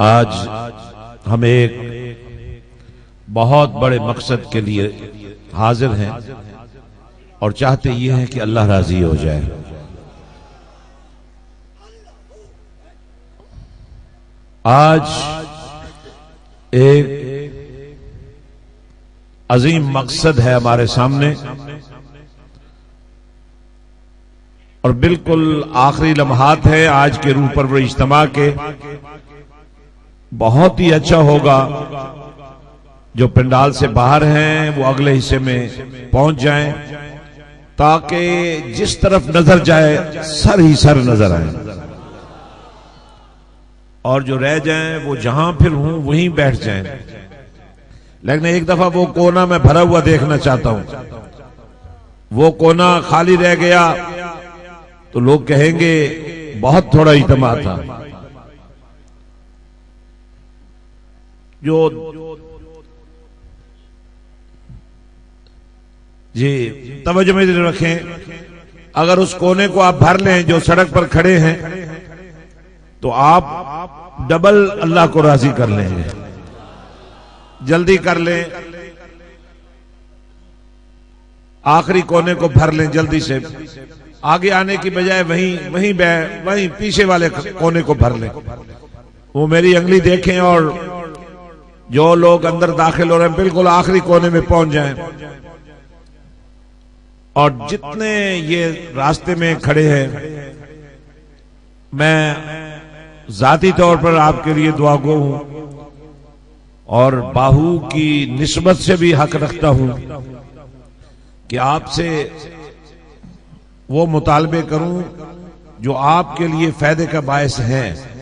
आज हम एक बहुत बड़े मकसद के लिए हाजिर हैं और चाहते ये हैं कि अल्लाह राजी हो जाए। आज एक अजीम मकसद है हमारे सामने और बिल्कुल आखिरी लम्हात है आज के रूह परवर इज्तिमा के। बहुत ही अच्छा होगा जो पंडाल से बाहर हैं वो अगले हिस्से में पहुंच जाएं ताकि जिस तरफ नजर जाए सर ही सर नजर आए और जो रह जाएं वो जहां फिर हूं वहीं बैठ जाएं। लेकिन एक दफा वो कोना मैं भरा हुआ देखना चाहता हूं। वो कोना खाली रह गया तो लोग कहेंगे बहुत थोड़ा इज्तिमा था। जो जी तवज्जो में रखें, अगर उस कोने को आप भर लें जो सड़क पर खड़े हैं तो आप डबल अल्लाह को राजी कर लेंगे। जल्दी कर लें, आखिरी कोने को भर लें जल्दी से। आगे आने की बजाय वहीं पीछे वाले कोने को भर लें। वो मेरी अंगली देखें और जो लोग अंदर दाखिल हो रहे हैं बिल्कुल आखिरी कोने में पहुंच जाएं। और जितने ये रास्ते में खड़े हैं मैं जाती तौर पर आपके लिए दुआगो हूं और बाहू की निस्बत से भी हक रखता हूं कि आपसे वो मुतालबे करूं जो आपके लिए फायदे का बायस हैं।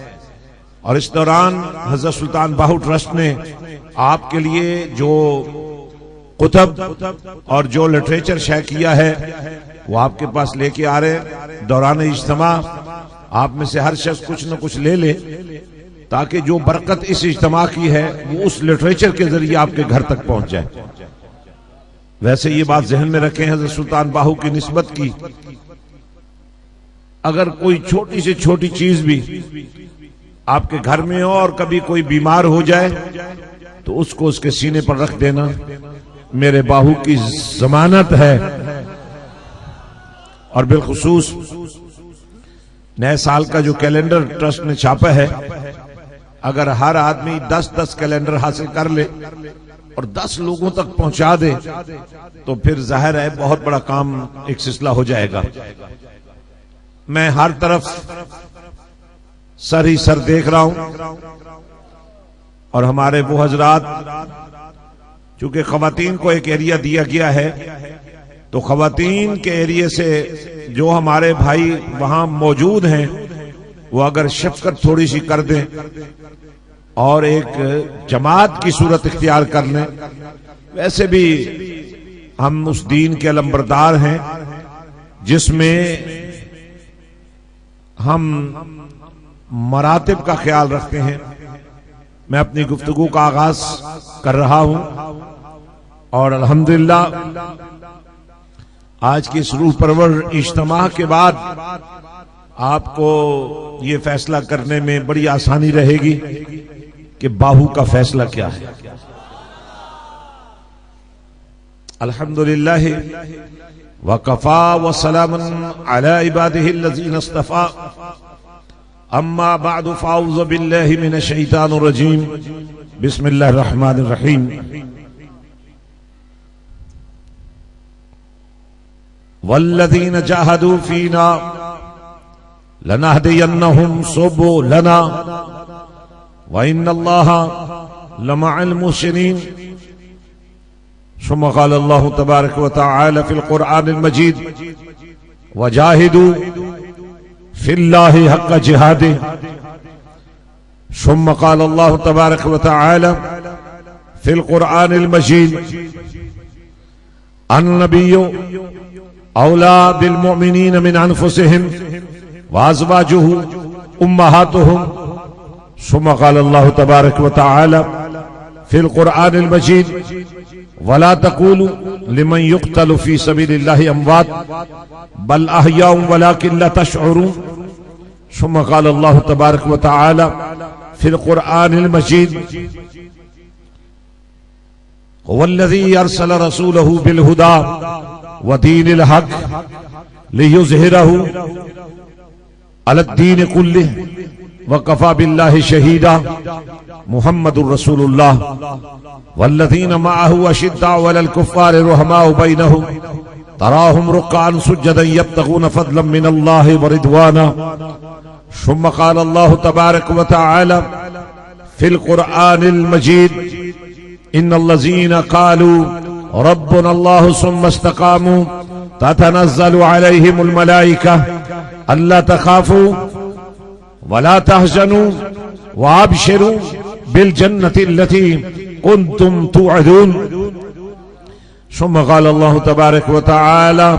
और इस दौरान हजरत सुल्तान बाहू ट्रस्ट ने आपके लिए जो कुतब और जो लिटरेचर शेयर किया है वो आपके पास लेके आ रहे। दौरान इज्तिमा आप में से हर शख्स कुछ न कुछ ले ले ताकि जो बरकत इस इज्तिमा की है वो उस लिटरेचर के जरिए आपके घर तक पहुंच जाए। वैसे ये बात जहन में रखें हजरत सुल्तान बाहू की निस्बत की, अगर कोई छोटी से छोटी चीज भी आपके घर में हो और कभी कोई बीमार हो जाए तो उसको उसके सीने पर रख देना, मेरे बाहू की जमानत है। और बिलखुसूस नए साल का जो कैलेंडर ट्रस्ट ने छापा है, अगर हर आदमी 10-10 कैलेंडर हासिल कर ले और 10 लोगों तक पहुंचा दे तो फिर जाहिर है बहुत बड़ा काम एक सिलसिला हो जाएगा। मैं हर तरफ सर ही सर देख रहा हूं और हमारे वो हजरात, चूंकि खवातीन को एक एरिया दिया गया है तो खवातीन के एरिया से जो हमारे भाई वहां मौजूद हैं वो अगर शफकत थोड़ी सी कर दें और एक जमात की सूरत इख्तियार कर लें। वैसे भी हम उस दीन के अलंबरदार हैं जिसमें हम मरातिब का ख्याल रखते हैं। मैं अपनी गुफ्तगू का आगाज कर रहा हूं और अल्हम्दुलिल्लाह आज की इस रूह परवर इज्तिमा के बाद आपको ये फैसला करने में बड़ी आसानी रहेगी कि बाहू का फैसला क्या है। अल्हम्दुलिल्लाह वकफा व सलामुन अला इबादिहिल्लज़ीना इस्तफ़ा अम्मा बअदु फ़अऊज़ु बिल्लाहि मिनश शैतानिर रजीम बिस्मिल्लाहिर रहमानिर रहीम। वल्लज़ीना जाहदू फ़ीना लनहदियन्नहुम सुबुलना व इन्नल्लाहा लमअल मुहसिनीन। सुम्मा क़ाल अल्लाहु तबारक व तआला फ़िल क़ुरआनिल मजीद वजाहिदू फिल्लाहि हक़्क़ जिहादिह। सुम्मा क़ाल अल्लाहु तबारक व तआला फ़िल क़ुरआनिल मजीद अन्नबिय्यु औला बिल मुमिनीन मिन अनफुसिहिम व अज़वाजुहु उम्महातुहुम। सुम्मा क़ाल अल्लाहु तबारक व तआला फ़िल क़ुरआनिल मजीद वला तक़ूलू लिमन युक़तलु फ़ी सबीलिल्लाहि अमवात बल अहयाउन वलाकिन ला तशऊरून। सुम्मा क़ाल अल्लाहु तबारक व तआला फिल कुरआनिल मजीद वल्लज़ी अरसल रसूलहु बिल हुदा व दीनिल हक लियुज़हिरहु अलद्दीन कुल्लिहि व कफ़ा बिल्लाहि शहीदा मुहम्मदुर रसूलुल्लाह वल्लज़ीना मअहु अशिद्दाउ अलल कुफ़्फ़ारि रुहमाउ बैनहुम तराहुम रुक्कान सुज्जदन यब्तगून फ़ज़लन मिनल्लाहि व रिदवाना शुम्मा क़ाल अल्लाहु तबारक व तआला फिल कुरआनिल मजीद इन्नल्लज़ीना क़ालू रब्बुनल्लाहु सुम्मा इस्तक़ामू ततनज़्ज़लु अलैहिमुल मलाइका अल्ला तख़ाफ़ू वला तहज़नू व अबशिरू बिल जन्नति अल्लती कुन्तुम तुअदून शुम्मा क़ाल अल्लाहु तबारक व तआला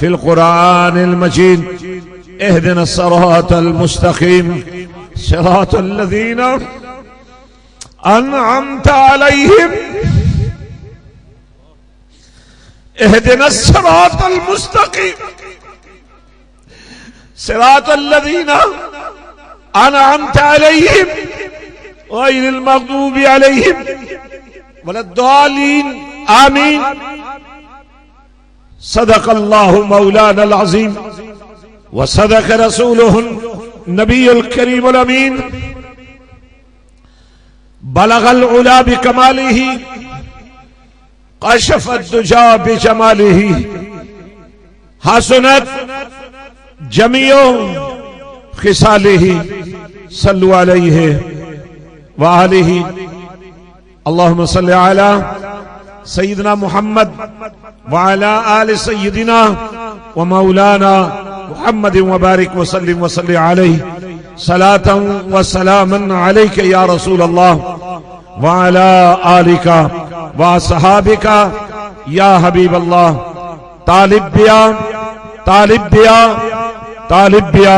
फिल कुरआनिल मजीद इहदिना सिरातल मुस्तक़ीम सिरातल लज़ीना अनअमता अलैहिम इहदिना सिरातल मुस्तक़ीम सिरातल लज़ीना अनअमता अलैहिम गैरिल मग़दूबि अलैहिम वलद्दालीन आमीन सदक़ल्लाहु मौलानल अज़ीम व सदक़ रसूलुहुन नबियुल करीमुल अमीन बलगल उला बिकमालिही कशफत दुजा बिजमालिही हसनत जमीओ खिसालिही सल्लु अलैहि व आलिहि अल्लाहुम्मा सल्लि अला सय्यिदिना मुहम्मद व अला आलि सय्यिदिना व मौलाना मुहम्मद व बारिक व सल्लि अलैहि सलातन व सलामन अलैका या रसूल अल्लाह व अला आलिका व असहाबिका या हबीब अल्लाह तालिब बिया तालिब बिया तालिब बिया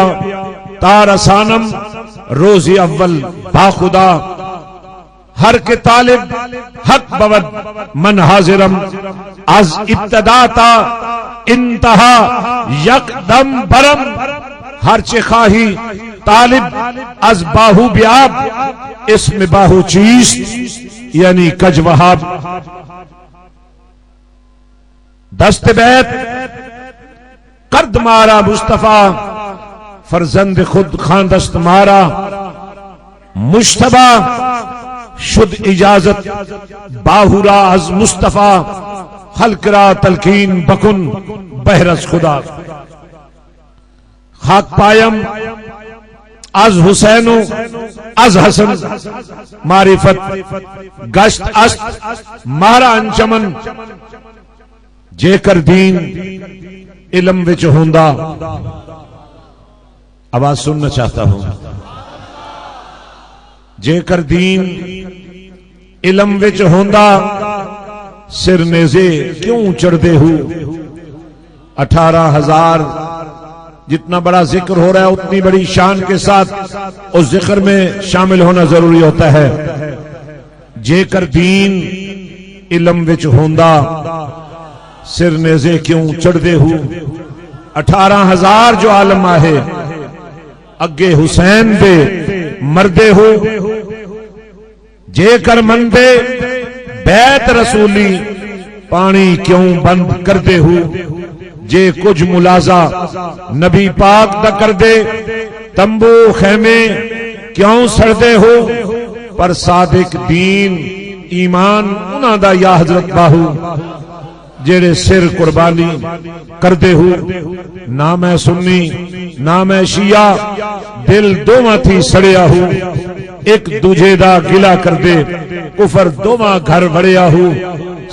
तारसानम रोज़ी अव्वल बाखुदा हर के तालिब हक बवद मन हाजिरम अज इब्तदाता इंतहा यकदम बरम हर चिखाही तालिब अज बाहू ब्याब इसमें बाहू चीज यानी कजवहाब दस्त बैत कर्द मारा मुस्तफा फरजंद खुद खान दस्त मारा मुश्तबा शुद्ध इजाजत बाहुरा अज मुस्तफा हल्करा तलकीन बकुन बहरस खुदा खाक पायम अज हुसैनो अज हसन मारिफत गश्त अस्त मारा अंचमन जेकर दीन इलम विच होंदा आवाज सुनना चाहता हूं जेकर दीन इलम विच होंदा सिर नेज़े क्यों चढ़दे हो 18,000 जितना बड़ा जिक्र हो रहा है उतनी बड़ी शान के साथ उस जिक्र में शामिल होना जरूरी होता है। जेकर दीन इलम विच होंदा सिर नेज़े क्यों चढ़दे हो 18,000 जो आलम आहे अगे हुसैन दे मरदे हो जेकर मंदे बैत रसूली पानी क्यों बंद कर दे हो जे कुछ मुलाजा नबी पाक दा कर दे तंबू खैमे क्यों सड़दे हो पर सादिक दीन ईमान उन्हां दा या हजरत बाहू जेड़े सिर कुर्बानी कर दे हो ना मैं सुन्नी ना मैं शिया दिल दोवां थी सड़िया हो एक दूजे दा गिला कर दे कुफर दोवां घर वड़िया हो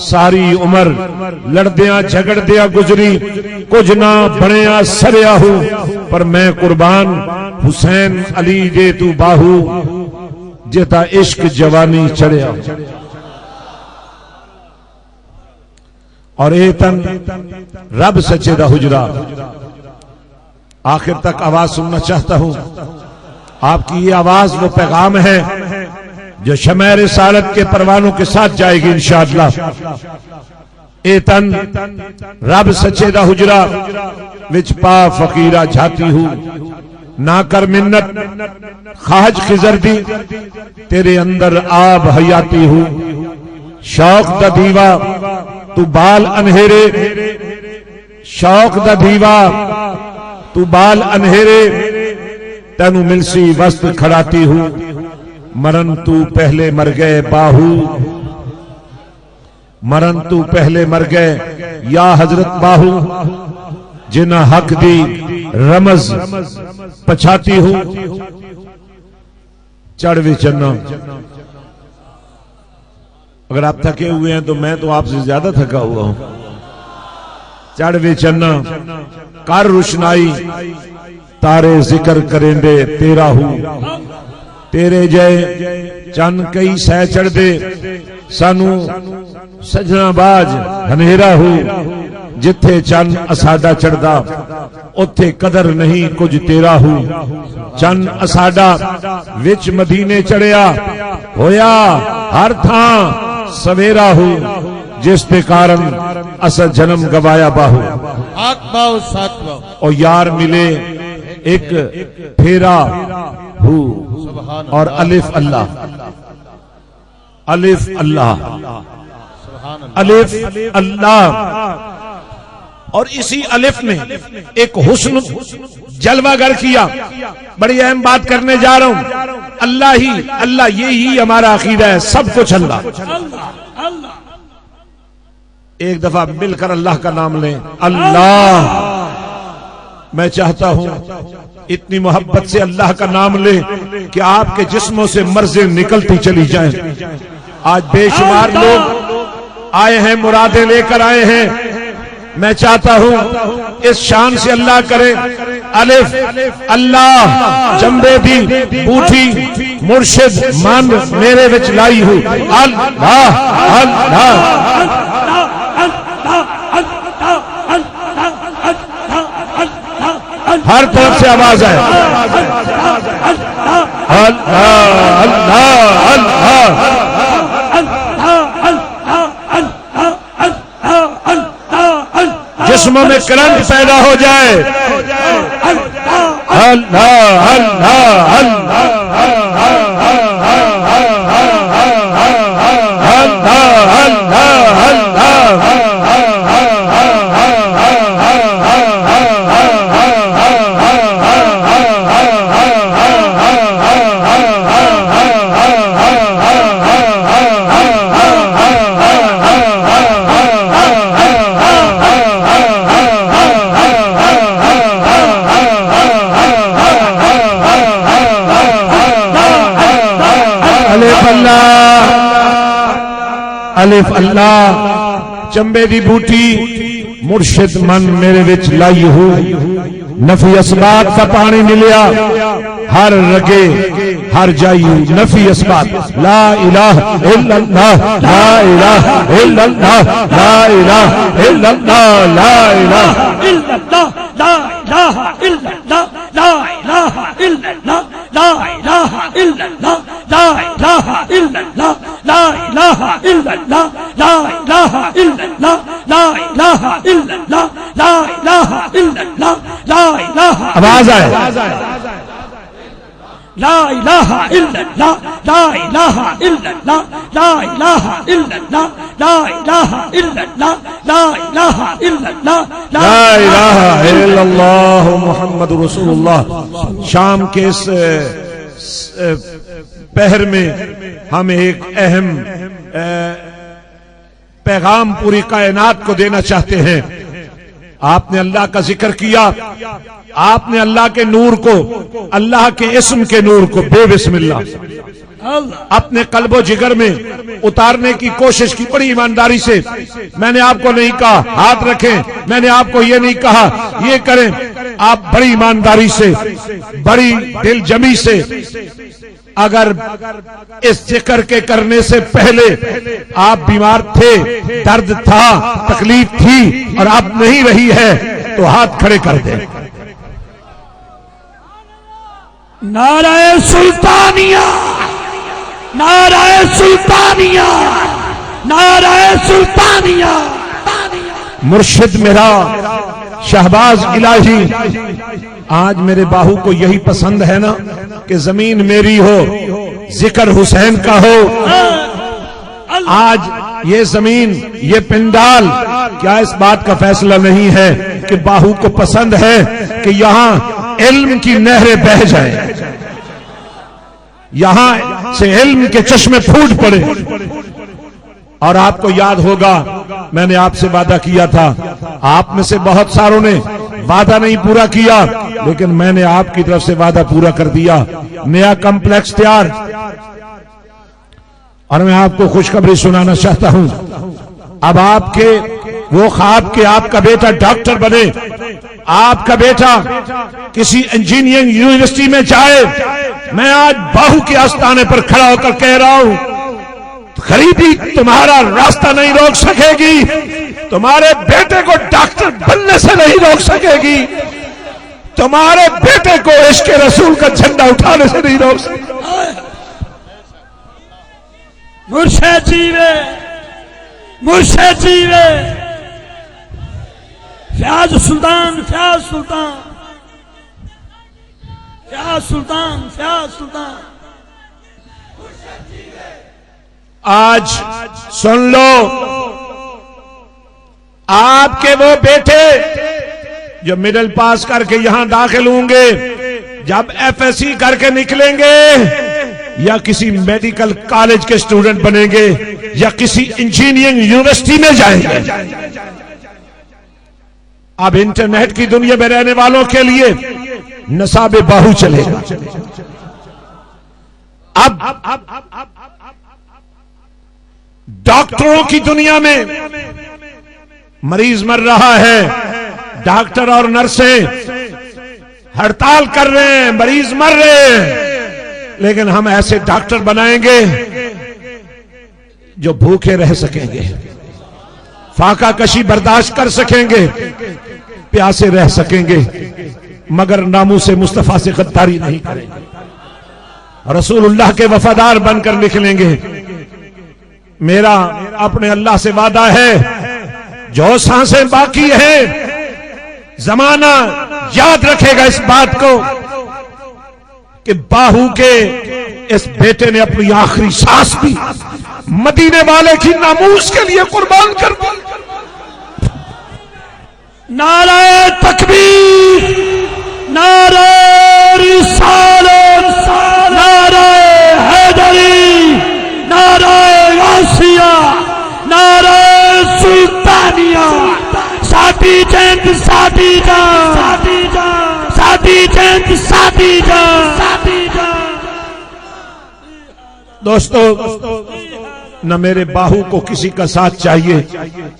सारी उम्र लड़दिया झगड़दिया गुजरी कुछ ना बनिया सरिया हो पर मैं कुर्बान हुसैन अली जे तू बाहू जेता इश्क जवानी चढ़िया और ए तन रब सच्चे दा हुजरा। आखिर तक आवाज सुनना चाहता हूं। आपकी ये आवाज वो पैगाम है जो शमए रिसालत के परवानों के साथ जाएगी इंशाअल्लाह। ए तन रब सच्चे दा हुजरा विच पा फकीरा झाती हूं ना कर मिन्नत खाज खिजर दी तेरे अंदर आब हयाती हूं शौक दा दीवा तू बाल अनहेरे शौक दा दीवा तू बाल अनहेरे तेनू मिलसी वस्त खड़ाती हूं मरन तू पहले मर गए बाहू मरन तू पहले मर गए या हजरत बाहू जिना हक दी रमज पछाती हूं चढ़ वे चन्ना। अगर आप थके हुए हैं तो मैं तो आपसे ज्यादा थका हुआ हूं। चढ़ वे चन्ना कर रुशनाई तारे जिक्र करेंदे तेरा हूं तेरे जय चन कई सह चढ़ दे सानू सजनाबाज हनेरा हो जिथे चन असाडा चढ़दा उथे कदर नहीं कुछ तेरा हो चन असाडा विच मदीने चढ़िया होया हर थां सवेरा हो जिस दे कारण असा जन्म गवाया बाहू और यार मिले एक फेरा हू और अलिफ अल्लाह अलिफ अल्लाह अलिफ अल्लाह और इसी अलिफ ने एक हुस्न जलवागर किया। बड़ी अहम बात करने जा रहा हूं। अल्लाह ही अल्लाह यही हमारा अकीदा है सब कुछ अल्लाह। एक दफा मिलकर अल्लाह का नाम लें अल्लाह। मैं चाहता हूं इतनी मोहब्बत से अल्लाह का नाम ले कि आपके जिस्मों से मर्जें निकलती चली जाएं। आज बेशुमार लोग आए हैं मुरादें लेकर आए हैं। मैं चाहता हूं इस शान से अल्लाह करे अलिफ अल्लाह जंबे दी बूठी मुर्शिद मन मेरे विच लाई हूं अल्लाह अल्लाह हर तरफ से आवाज है अल्लाह अल्लाह अल्लाह जिस्मों में करंट पैदा हो जाए अल्लाह अल्लाह अलिफ अल्लाह चंबे दी बूटी मुर्शिद मन मेरे विच लाई हो नफी असबात का पानी मिलिया हर रगे हर जायू नफी असबात ला इलाहा इल्लल्लाह ला इलाहा इल्लल्लाह ला इलाहा इल्लल्लाह ला इलाहा इल्लल्लाह ला इलाहा इल्लल्लाह ला इलाहा इल्लल्लाह ला इलाहा इल्लल्लाह ला इलाहा इल्लल्लाह ला इलाहा इल्लल्लाह ला इलाहा इल्लल्लाह ला इलाहा इल्लल्लाह ला इलाहा इल्लल्लाह ला इलाहा आवाज आए ला इलाहा इल्लल्लाह ला इलाहा इल्लल्लाह ला इलाहा इल्लल्लाह ला इलाहा इल्लल्लाह ला इलाहा इल्लल्लाह ला इलाहा इल्लल्लाह मुहम्मद रसूलुल्लाह। शाम के इस पहर में हम एक अहम पैगाम पूरी कायनात को देना चाहते हैं। आपने अल्लाह का जिक्र किया, आपने अल्लाह के नूर को, अल्लाह के इस्म के नूर को बेबिस्मिल्लाह अपने कल्बो जिगर में उतारने की कोशिश की बड़ी ईमानदारी से। मैंने आपको नहीं कहा हाथ रखें, मैंने आपको ये नहीं कहा ये करें। आप बड़ी ईमानदारी से, बड़ी दिल जमी से, अगर इस जिक्र के करने से पहले आप बीमार थे, दर्द था, तकलीफ थी और अब नहीं रही है तो हाथ खड़े कर दें। नाराए सुल्तानिया, नाराए सुल्तानिया, नाराए सुल्तानिया। मुर्शिद मेरा शहबाज इलाही आज मेरे बाहू को यही पसंद है ना कि जमीन मेरी हो, जिक्र हुसैन का हो। आज ये जमीन, ये पिंडाल, क्या इस बात का फैसला नहीं है कि बाहू को पसंद है कि यहां इल्म की नहरें बह जाए, यहां से इल्म के चश्मे फूट पड़े। और आपको याद होगा, मैंने आपसे वादा किया था, आप में से बहुत सारों ने वादा नहीं पूरा किया, लेकिन मैंने आपकी तरफ से वादा पूरा कर दिया। नया कॉम्प्लेक्स तैयार, और मैं आपको खुशखबरी सुनाना चाहता हूं। अब आपके वो ख्वाब के आपका बेटा डॉक्टर बने, आपका बेटा किसी इंजीनियरिंग यूनिवर्सिटी में जाए, मैं आज बाहू के आस्थाने पर खड़ा होकर कह रहा हूं, गरीबी तुम्हारा रास्ता नहीं रोक सकेगी, तुम्हारे बेटे को डॉक्टर बनने से नहीं रोक सकेगी, तुम्हारे बेटे को इश्क रसूल का झंडा उठाने से नहीं रोक सकेगी। मुर्शिद जीवे, मुर्शिद जीवे, फयाज सुल्तान, फयाज सुल्तान, फयाज सुल्तान, फयाज सुल्तान। आज सुन लो, आपके वो बेटे जो मिडिल पास करके यहां दाखिल होंगे, जब एफएससी करके निकलेंगे, या किसी मेडिकल कॉलेज के स्टूडेंट बनेंगे, या किसी इंजीनियरिंग यूनिवर्सिटी में जाएंगे। अब इंटरनेट की दुनिया में रहने वालों के लिए नसाबे बाहू चलेगा। अब डॉक्टरों की दुनिया में मरीज मर रहा है, डॉक्टर और नर्सें हड़ताल कर रहे हैं, मरीज मर रहे हैं, लेकिन हम ऐसे डॉक्टर बनाएंगे जो भूखे रह सकेंगे, फाका कशी बर्दाश्त कर सकेंगे, प्यासे रह सकेंगे, मगर नामूसे मुस्तफा से गद्दारी नहीं करेंगे, रसूलुल्लाह के वफादार बनकर निकलेंगे। मेरा अपने अल्लाह से वादा है, जो सांसें बाकी है, जमाना याद रखेगा इस बात को कि बाहू के इस बेटे ने अपनी आखिरी सांस भी मदीने वाले की नामूस के लिए कुर्बान कर दी। नारे तकबीर, नारे रिसालत, नारे हैदरी, नारे गासिया, नारे सुल्तानिया, साथी जंग साथी जान, साथी जंग साथी जान। दोस्तों, न मेरे बाहू को किसी का साथ चाहिए,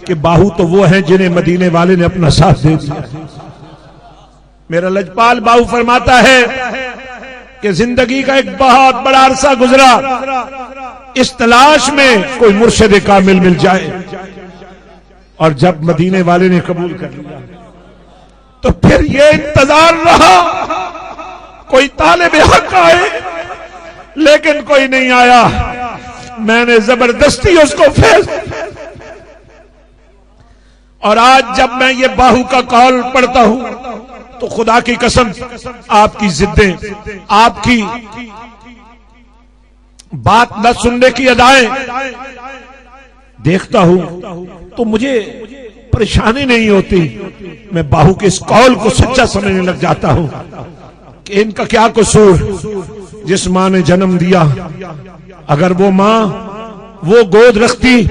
कि बाहू तो वो हैं जिन्हें मदीने वाले ने अपना साथ दे दिया। मेरा लजपाल बाहू फरमाता है कि जिंदगी का एक बहुत बड़ा अरसा गुजरा इस तलाश में कोई मुर्शिद कामिल मिल जाए, और जब मदीने वाले ने कबूल कर लिया तो फिर ये इंतजार रहा कोई तालिब हक आए, लेकिन कोई नहीं आया। मैंने जबरदस्ती उसको फैल, और आज जब मैं ये बाहू का कॉल पढ़ता हूं तो खुदा की कसम, आपकी जिद्दें, आपकी बात न सुनने की अदाएं देखता हूं तो मुझे परेशानी नहीं होती। मैं बाहू के इस कॉल को सच्चा समझने लग जाता हूं कि इनका क्या कसूर, जिस मां ने जन्म दिया, अगर वो मां वो गोद रखती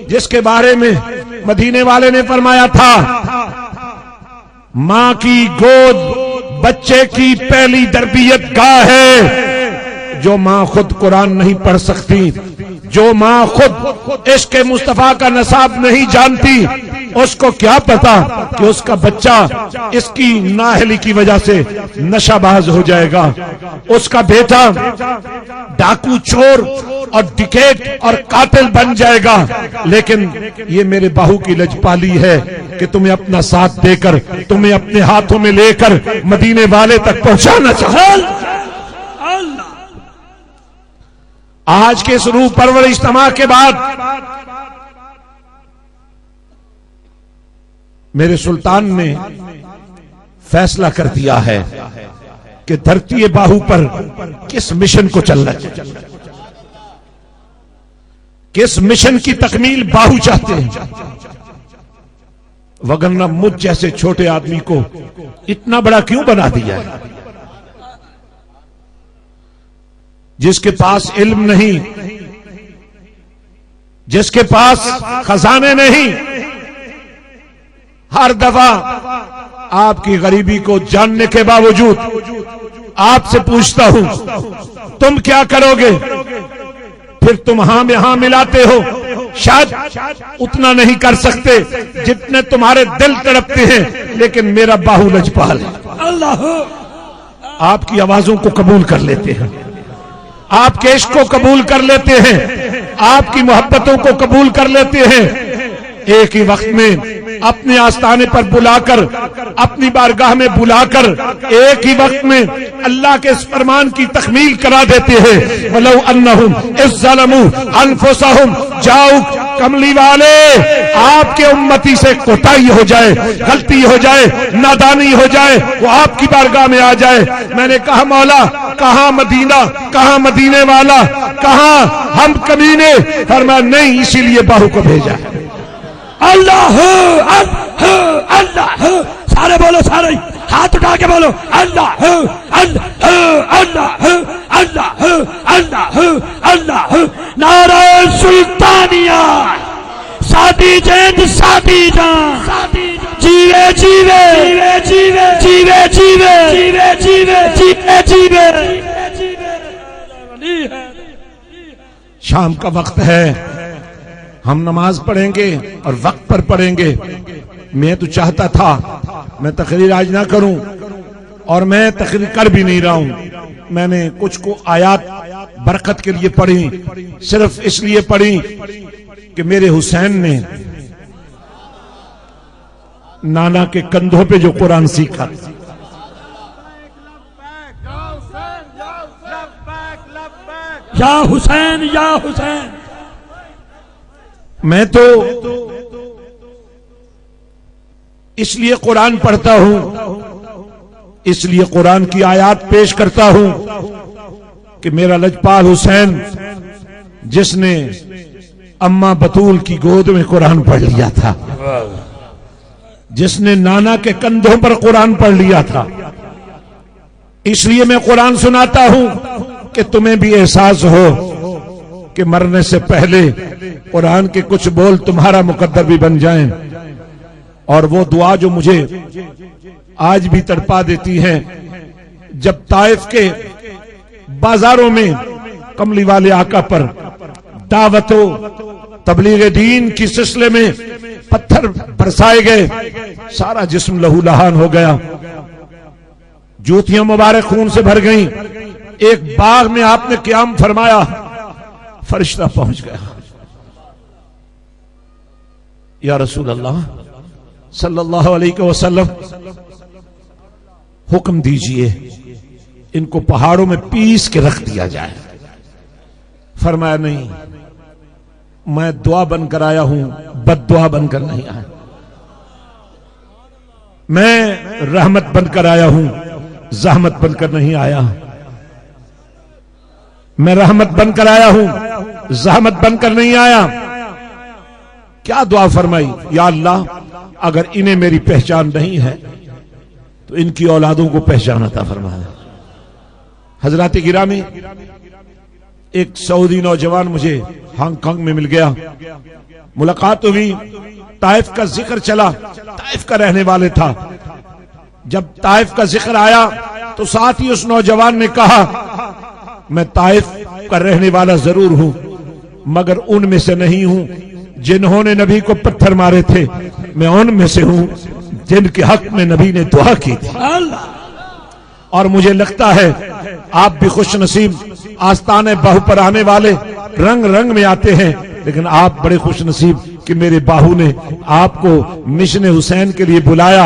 जिसके बारे में मदीने वाले ने फरमाया था, मां की गोद बच्चे की पहली तरबियत गाह है। जो मां खुद कुरान नहीं पढ़ सकती, जो मां खुद इश्क मुस्तफा का नसाब नहीं जानती, उसको क्या पता कि उसका बच्चा इसकी नाअहली की वजह से नशाबाज हो जाएगा, उसका बेटा डाकू, चोर और डिकेट और कातिल बन जाएगा। लेकिन ये मेरे बाहू की लजपाली है कि तुम्हें अपना साथ देकर, तुम्हें अपने हाथों में लेकर मदीने वाले तक पहुंचाना चाहता। आज के इस रूह परवर इज्तिमा के बाद मेरे सुल्तान ने फैसला कर दिया है कि धरती बाहु पर किस मिशन को चलना चाहिए, किस मिशन की तकमील बाहु चाहते हैं। वगरना मुझ जैसे छोटे आदमी को इतना बड़ा क्यों बना दिया है? जिसके पास इल्म नहीं, जिसके पास खजाने नहीं, हर दफा आपकी गरीबी को जानने के बावजूद आपसे पूछता हूं तुम क्या करोगे, फिर तुम हां में हां मिलाते हो। शायद उतना नहीं कर सकते जितने तुम्हारे दिल तड़पते हैं, लेकिन मेरा बाहु लजपाल है। अल्लाह आपकी आवाजों को कबूल कर लेते हैं, आपके इश्क को कबूल कर लेते हैं, आपकी मोहब्बतों को कबूल कर लेते हैं। एक ही वक्त में अपने आस्थाने पर बुलाकर, अपनी बारगाह में बुलाकर, एक ही वक्त में अल्लाह के इस फरमान की तकमील करा देते हैं। वलौ अन्नहुम इज़्ज़लमू अनफुसहुम जाऊक, कमली वाले आपके उम्मती से कोताही हो जाए, गलती हो जाए, नादानी हो जाए, वो आपकी बारगाह में आ जाए। मैंने कहा मौला कहां मदीना, कहां मदीने वाला, कहां हम कमीने? फरमाया नहीं, इसीलिए बाहु को भेजा। अल्लाह अल्लाह अल्लाह, सारे बोलो, सारे हाथ उठा के बोलो अल्लाह अल्लाह अल्लाह अल्लाह अल्लाह अल्लाह। नारा सुल्तानिया, सादी जैद सादी जान, जीवे जीवे जीवे जीवे जीवे जीवे जीवे जीवे जीवे। शाम का वक्त है, हम नमाज पढ़ेंगे और वक्त पर पढ़ेंगे। मैं तो चाहता था मैं तकरीर आज ना करूं, और मैं तकरीर कर भी नहीं रहा हूं। मैंने कुछ को आयात बरकत के लिए पढ़ी, सिर्फ इसलिए पढ़ी कि मेरे हुसैन ने नाना के कंधों पे जो कुरान सीखा, या हुसैन या हुसैन। मैं तो इसलिए कुरान पढ़ता हूं, इसलिए कुरान की आयत पेश करता हूं कि मेरा लजपाल हुसैन, जिसने अम्मा बतूल की गोद में कुरान पढ़ लिया था, जिसने नाना के कंधों पर कुरान पढ़ लिया था, इसलिए मैं कुरान सुनाता हूं कि तुम्हें भी एहसास हो कि मरने से पहले कुरान के कुछ बोल तुम्हारा मुकद्दर भी बन जाएं। और वो दुआ जो मुझे आज भी तड़पा देती है, जब ताइफ के बाजारों में कमली वाले आका पर दावतो तबलीग दीन की सिलसिले में पत्थर बरसाए गए, सारा जिस्म लहूलहान हो गया, जूतियां मुबारक खून से भर गईं। एक बाग में आपने क़याम फरमाया, फरिश्ता पहुंच गया, या रसूल अल्लाह सल्लल्लाहु अलैहि वसल्लम, हुक्म दीजिए इनको पहाड़ों में पीस के रख दिया जाए। फरमाया नहीं, मैं दुआ बनकर आया हूं, बद्दुआ बनकर नहीं आया। मैं रहमत बनकर आया हूं, जहमत बनकर नहीं आया। मैं रहमत बनकर आया हूं, जहमत बनकर नहीं आया। क्या दुआ फरमाई? या अल्लाह, अगर इन्हें मेरी पहचान नहीं है तो इनकी औलादों को पहचान अता फरमाया। हजरात गिरामी, एक सऊदी नौजवान मुझे हांगकांग में मिल गया, मुलाकात हुई, ताइफ का जिक्र चला, ताइफ का रहने वाले था। जब ताइफ का जिक्र आया तो साथ ही उस नौजवान ने कहा, मैं ताइफ का रहने वाला जरूर हूं, मगर उनमें से नहीं हूं जिन्होंने नबी को पत्थर मारे थे। मैं उनमें से हूं जिनके हक में नबी ने दुआ की थी। और मुझे लगता है आप भी खुश नसीब, आस्ताने बाहु पर आने वाले रंग रंग में आते हैं, लेकिन आप बड़े खुश नसीब कि मेरे बाहु ने आपको मिशन हुसैन के लिए बुलाया।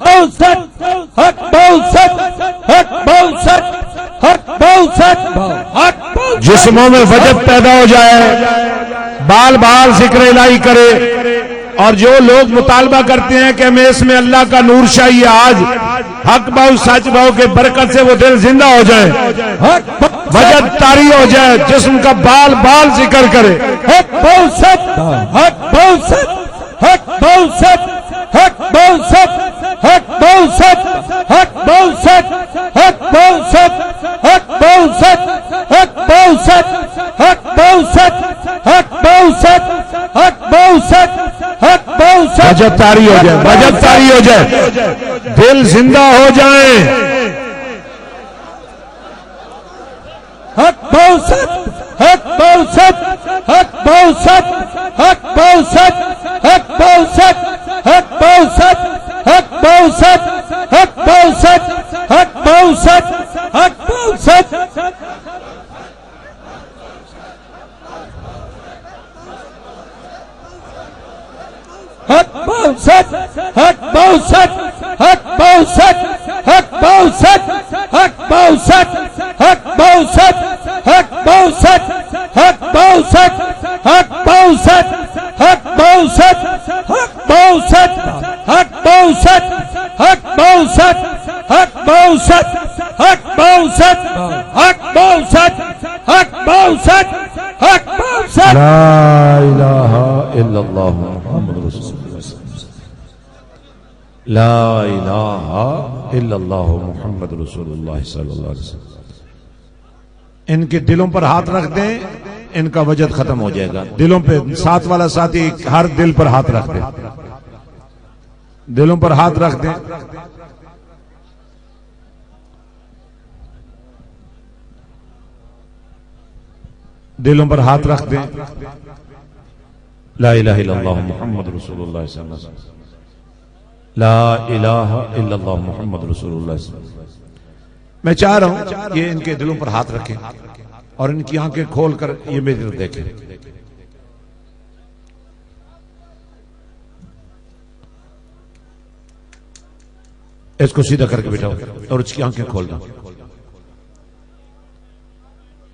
बहु सच, हक बहु सच, हक बहु सच, हक बहु सच, हक बहु सच। जिस्मों में वजद पैदा हो जाए, बाल बाल जिक्र इलाही करे, और जो लोग मुतालबा करते हैं कि हमें इसमें अल्लाह का नूर चाहिए, आज हक बहु सच बहु के बरकत से वो दिल जिंदा हो जाए, वजद तारी हो जाए, जिस्म का बाल बाल जिक्र करे। हक बहु सच, हक बहु सच, हक बहु सच, हक बहु सच, हक बहु सच, हक बहु सच, हक बहु सच, हक बहु सच, हक बहु सच, हक बहु सच, हक बहु सच, हक बहु सच, हक बहु सच। वजद तारी हो जाए, वजद तारी हो जाए, दिल जिंदा हो जाए। हक बहु सच, हक बहु सच, हक बहु सच, हक बहु सच, हक बहु सच, हक बहु सच, हक बहु सच, हक बहु सच, हक बहु सच, हक बहु सच। हक बहु सच, हक बहु सच, हक बहु सच, हक बहु सच, हक बहु सच, हक बहु सच, हक बहु सच, हक बहु सच, हक बहु सच, हक बहु सच, हक बहु सच, हक बहु सच, हक बहु सच, हक बहु सच, हक बहु सच, हक बहु सच, हक बहु सच, हक बहु सच। ला इलाहा इल्लल्लाह मुहम्मद रसूलुल्लाह, ला इलाहा इल्लल्लाह मुहम्मद रसूलुल्लाह सल्लल्लाहु अलैहि वसल्लम। इनके दिलों पर हाथ रख दें, इनका वजद खत्म हो जाएगा। दिलों पे साथ वाला साथी हर दिल पर हाथ रख दे, दिलों पर हाथ रख दें। दिलों पर हाथ रख दें। ला इलाहा इल्लल्लाह मुहम्मद रसूलुल्लाह सल्लल्लाहु अलैहि वसल्लम, ला इलाहा इल्लल्लाह मुहम्मद रसूलुल्लाह सल्लल्लाहु अलैहि वसल्लम। मैं चाह रहा हूं ये इनके दिलों पर हाथ रखें और इनकी आंखें खोलकर ये मेरी तरफ देखें। इसको सीधा करके बिठाओ और इसकी आंखें खोल दो,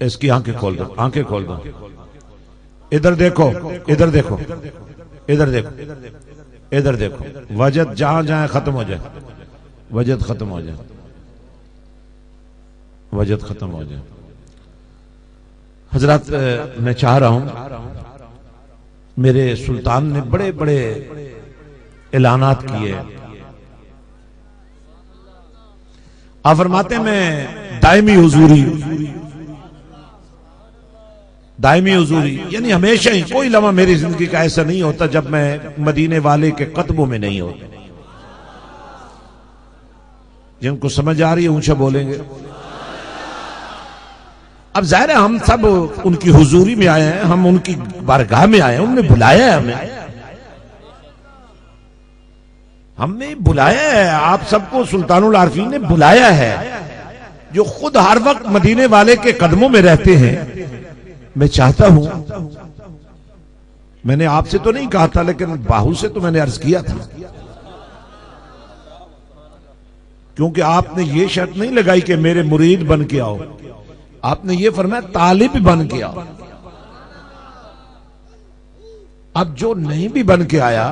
इसकी आंखें खोल दो, आंखें खोल दो। इधर देखो, इधर देखो, इधर देखो, इधर देखो। वजद जहां जहां खत्म हो जाए, वजद खत्म हो जाए, वजद खत्म हो जाए। हजरत, मैं चाह रहा हूं, मेरे सुल्तान ने बड़े बड़े ऐलानात किए। आप फरमाते मैं दायमी हुजूरी, दायमी हुजूरी यानी हमेशा ही, कोई लम्हा मेरी जिंदगी का ऐसा नहीं होता जब मैं मदीने वाले के कदमों में नहीं होता। जिनको समझ आ रही है ऊंचा बोलेंगे। अब जाहिर है हम सब उनकी हुजूरी में आए हैं, हम उनकी बारगाह में आए हैं, उन्होंने बुलाया है हमें, हमने बुलाया है आप सबको। सुल्तानुल आरिफीन ने बुलाया है, जो खुद हर वक्त मदीने वाले के कदमों में रहते हैं। मैं चाहता हूं, मैंने आपसे तो नहीं कहा था, लेकिन बाहू से तो मैंने अर्ज किया था, क्योंकि आपने ये शर्त नहीं लगाई कि मेरे मुरीद बन के आओ, आपने ये फरमाया तालिब बन के आओ। अब जो नहीं भी बन के आया,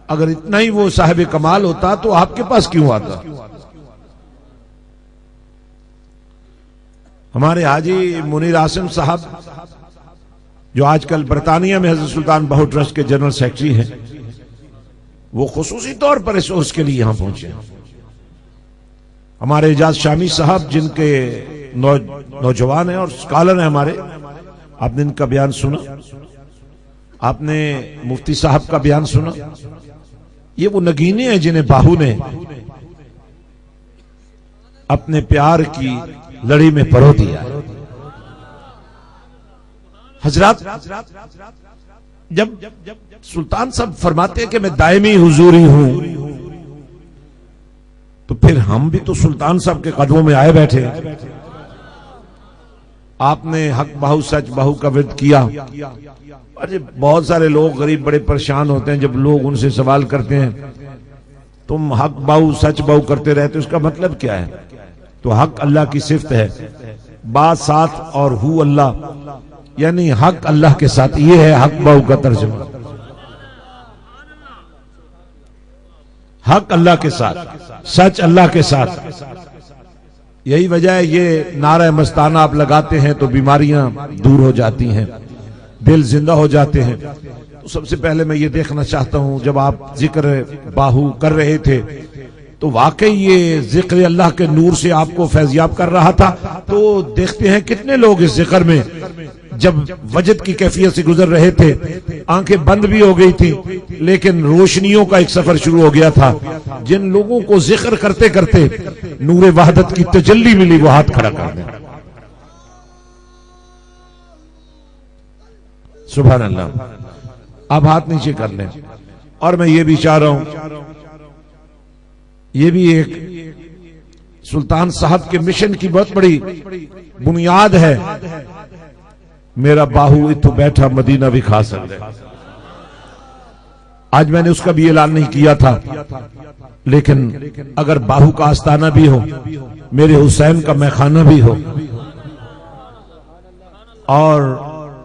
अगर इतना ही वो साहिब कमाल होता तो आपके पास क्यों आता? हमारे हाजी मुनीर आसिम साहब, जो आजकल बरतानिया में हजरत सुल्तान बाहू ट्रस्ट के जनरल सेक्रेटरी हैं, वो खुसूसी तौर पर इस उर्स के लिए यहां पहुंचे हैं। हमारे एजाज शामी साहब, जिनके नौजवान हैं और स्कॉलर हैं हमारे, आपने इनका बयान सुना, आपने मुफ्ती साहब का बयान सुना। ये वो नगीने हैं जिन्हें बाहू ने अपने प्यार की लड़ी में परो दिया। हजरत, जब सुल्तान साहब फरमाते हैं कि मैं दायमी हुजूरी हूं, तो फिर हम भी तो सुल्तान साहब के कदमों में आए बैठे। आपने हक बाहू सच बाहू का विरद किया। अरे बहुत सारे लोग गरीब बड़े परेशान होते हैं जब लोग उनसे सवाल करते हैं, तुम हक बाऊ सच बाऊ करते रहते, उसका मतलब क्या है? तो हक अल्लाह की सिफ्त है, बात साथ और हु अल्लाह, यानी हक अल्लाह के साथ। ये है हक बाऊ का तर्जुमा। हक अल्लाह के साथ, सच अल्लाह के साथ। यही वजह है ये नारा मस्ताना आप लगाते हैं तो बीमारियां दूर हो जाती हैं, दिल जिंदा हो जाते हैं। तो सबसे पहले मैं ये देखना चाहता हूं, जब आप जिक्र बाहू कर रहे थे तो वाकई ये जिक्र अल्लाह के नूर से आपको फैज़याब कर रहा था। तो देखते हैं कितने लोग इस जिक्र में जब वजद की कैफियत से गुजर रहे थे, आंखें बंद भी हो गई थी, लेकिन रोशनियों का एक सफर शुरू हो गया था। जिन लोगों को जिक्र करते करते नूर वहदत की तजल्ली मिली, वो हाथ खड़ा कर दें। सुभान अल्लाह। आप हाथ नीचे कर लें। और मैं ये भी चाह रहा हूं, ये भी एक सुल्तान साहब के मिशन की बहुत बड़ी बुनियाद है। मेरा बाहू इतो बैठा मदीना भी खा सकता है। आज मैंने उसका भी ऐलान नहीं किया था, लेकिन अगर बाहू का आस्ताना भी हो, मेरे हुसैन का मैखाना भी हो, और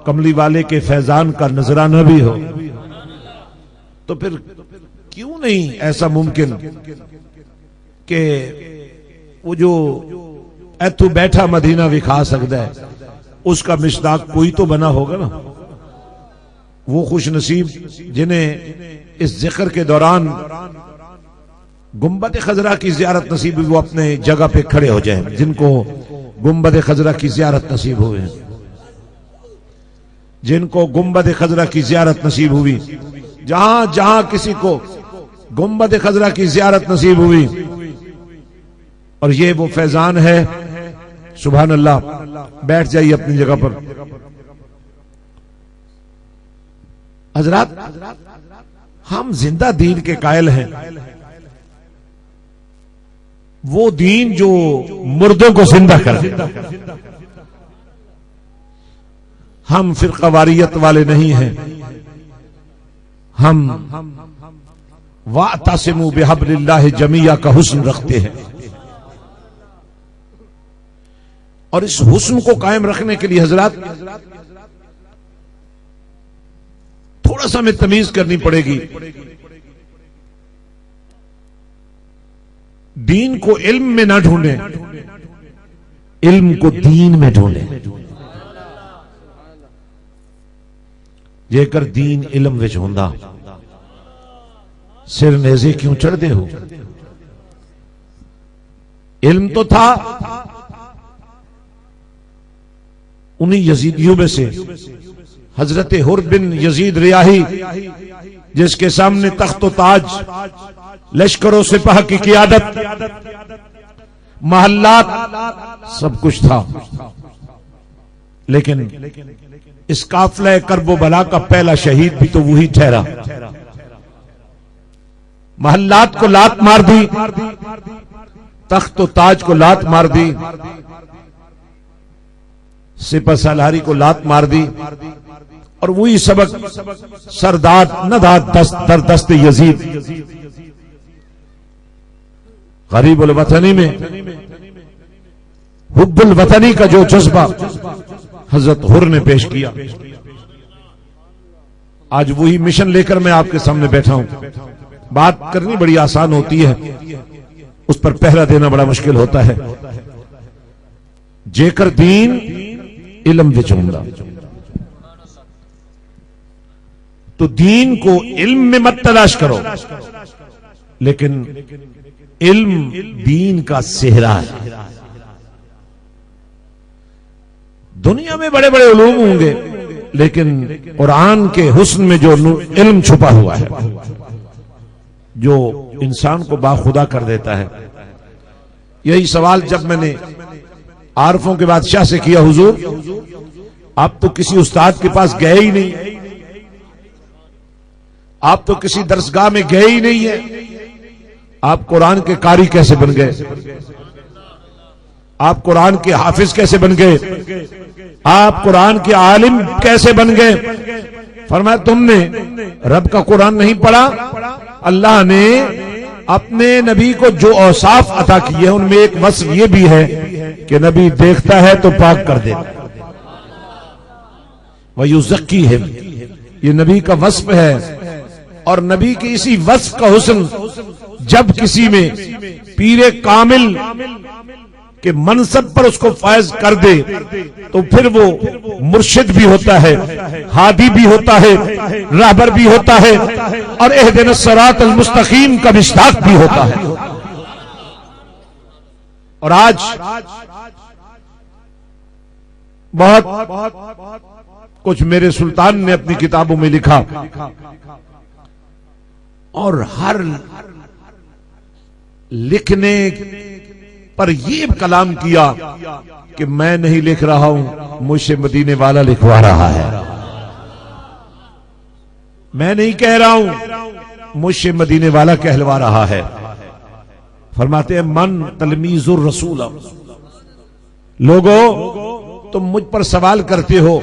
कमली वाले के फैजान का नजराना भी हो, तो फिर क्यों नहीं ऐसा मुमकिन कि वो जो एथू बैठा मदीना भी खा सकता है, उसका मिस्दाक कोई तो बना होगा ना। वो खुश नसीब जिन्हें इस जिक्र के दौरान गुंबद खजरा की जियारत नसीब हुई, वो अपने जगह पे खड़े हो जाए। जिनको गुंबद खजरा की जियारत नसीब हुई, जिनको गुंबद खजरा की जियारत नसीब हुई, जहां जहां किसी को गुंबद खजरा की जियारत नसीब हुई, और ये वो फैजान है, सुभान अल्लाह। बैठ जाइए अपनी जगह पर। हजरात, हम जिंदा दीन के कायल हैं। वो दीन जो मुर्दों को जिंदा कर देता। हम फिरकावारियत वाले नहीं हैं। हम वातसिमू बिहब्लिल्लाहि जमीया का हुस्न रखते हैं, और इस हुस्न को कायम रखने के लिए हजरात थोड़ा सा हमें तमीज करनी पड़ेगी। दीन को इल्म में ना ढूंढे, इल्म को दीन में ढूंढे। जेकर दीन इल्म विच हुंदा, सिर नेज़े क्यों चढ़दे हो? इल्म तो था। उन्हीं यजीदियों में से हजरत हुर बिन यजीद रियाही, जिसके सामने तख्त व ताज, लश्करों सिपाह की क़ियादत, महल्लात, सब कुछ था, लेकिन इस काफिले कर्बो बला का पहला शहीद भी तो वही ठहरा। महल्लात को लात मार दी, तख्त व ताज को लात मार दी, सिपा सालारी को लात मार दी, और वही सबक सरदार नदाद दर दस्त यजीद गरीबुल वतनी में हुब्बुल वतनी का जो जज्बा हजरत हुर ने पेश किया। आज वही मिशन लेकर मैं आपके सामने बैठा हूं। बात करनी बड़ी आसान होती है, उस पर पहरा देना बड़ा मुश्किल होता है। जेकर दीन इल्म विच हुंदा, तो दीन को इल्म में मत तलाश करो, लेकिन इल्म दीन का सेहरा है। दुनिया में बड़े बड़े उलूम होंगे, लेकिन कुरान के हुस्न में जो इल्म छुपा हुआ है, जो इंसान को बाखुदा कर देता है। यही सवाल जब मैंने आरफों के बादशाह से किया, हुजूर आप तो किसी उस्ताद के पास गए ही नहीं, आप तो किसी दरसगाह में गए ही नहीं है, आप कुरान के कारी कैसे बन गए? आप कुरान के हाफिज कैसे बन गए? आप कुरान के आलिम कैसे बन गए? फरमाया तुमने रब का कुरान नहीं पढ़ा, अल्लाह ने अपने नबी को जो औसाफ अता किए उनमें एक वस्फ ये भी है कि नबी देखता है तो पाक कर देता, वह युज़क्की है, ये नबी का वस्फ है। और नबी की इसी वस्फ का हुस्न जब किसी में पीरे कामिल के मनसब पर उसको फायज कर दे तो फिर वो मुर्शिद भी होता है, हादी भी होता है, रहबर भी होता है और इहदिनस सिरातल मुस्तकीम का मिस्ताक भी होता है। और आज बहुत कुछ मेरे सुल्तान ने अपनी किताबों में लिखा और हर लिखने पर ये कलाम किया कि मैं नहीं लिख रहा हूं, मुझसे मदीने वाला लिखवा रहा है। मैं नहीं कह रहा हूं, मुझसे मदीने वाला कहलवा रहा है। फरमाते हैं मन तलमीजुर रसूल। लोगो तुम मुझ पर सवाल करते हो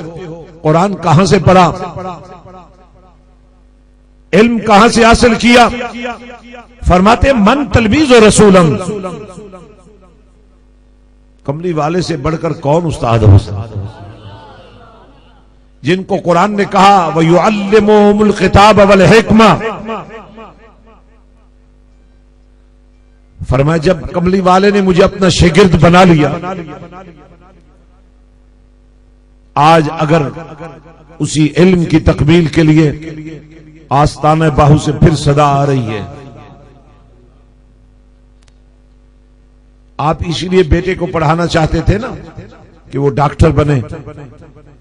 कुरान कहां से पढ़ा, इल्म कहां से हासिल किया। फरमाते मन तलमीजुर रसूलम, कमली वाले से बढ़कर कौन उस्ताद हो, जिनको कुरान ने कहा व युअल्लिमुहुमुल किताब वल हिकमा। फरमाया जब कमली वाले ने मुझे अपना शागिर्द बना लिया, आज अगर उसी इल्म की तकमील के लिए आस्ताने बाहु से फिर सदा आ रही है। आप इसीलिए बेटे को पढ़ाना चाहते थे ना कि वो डॉक्टर बने,